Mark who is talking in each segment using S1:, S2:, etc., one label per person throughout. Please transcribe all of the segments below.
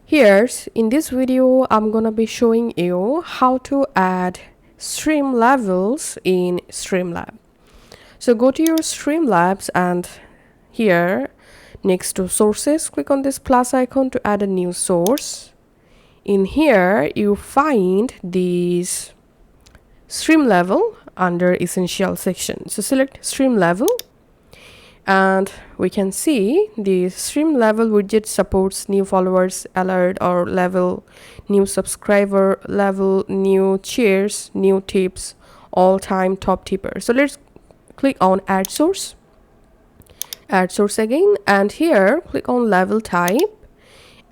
S1: Here in this video, I'm gonna be showing you how to add stream levels in Streamlabs. So go to your Streamlabs and here next to sources, click on this plus icon to add a new source. In here, you find this stream level under essential section. So select stream level. And we can see the stream level widget supports new followers alert or level, new subscriber level, new cheers, new tips, all time top tipper. So let's click on add source again, and here click on level type,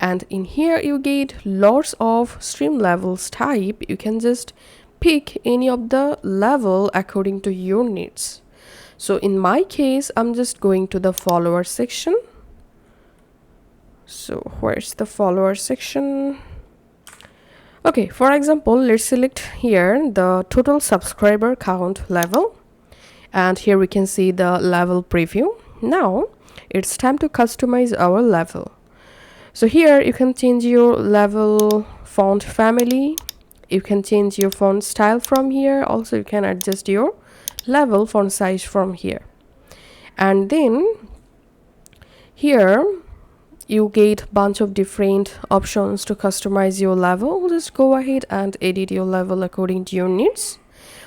S1: and in here you get lots of stream levels type. You can just pick any of the level according to your needs. So in my case, I'm just going to the follower section. So where's the follower section? Okay, for example, let's select here the total subscriber count level. And here we can see the level preview. Now it's time to customize our level. So here you can change your level font family. You can change your font style from here. Also, you can adjust your level font size from here, and then here you get bunch of different options to customize your level. Just go ahead and edit your level according to your needs.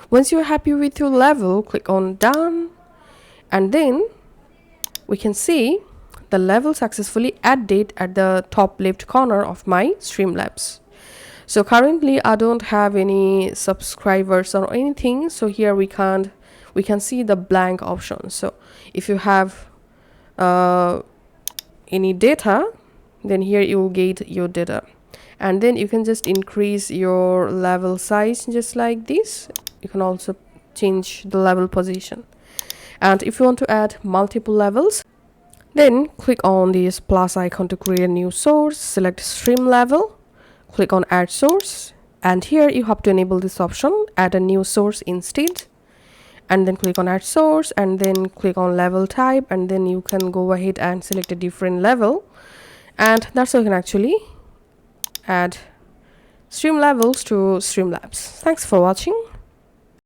S1: Once you're happy with your level, click on done, and then we can see the level successfully added at the top left corner of my Streamlabs. So currently I don't have any subscribers or anything, so here we can see the blank option. So if you have any data, then here you will get your data, and then you can just increase your level size just like this. You can also change the level position, and if you want to add multiple levels, then click on this plus icon to create a new source. Select stream level, click on add source, and here you have to enable this option, add a new source instead, and then click on add source, and then click on level type, and then you can go ahead and select a different level, and that's how you can actually add stream levels to Streamlabs. Thanks for watching.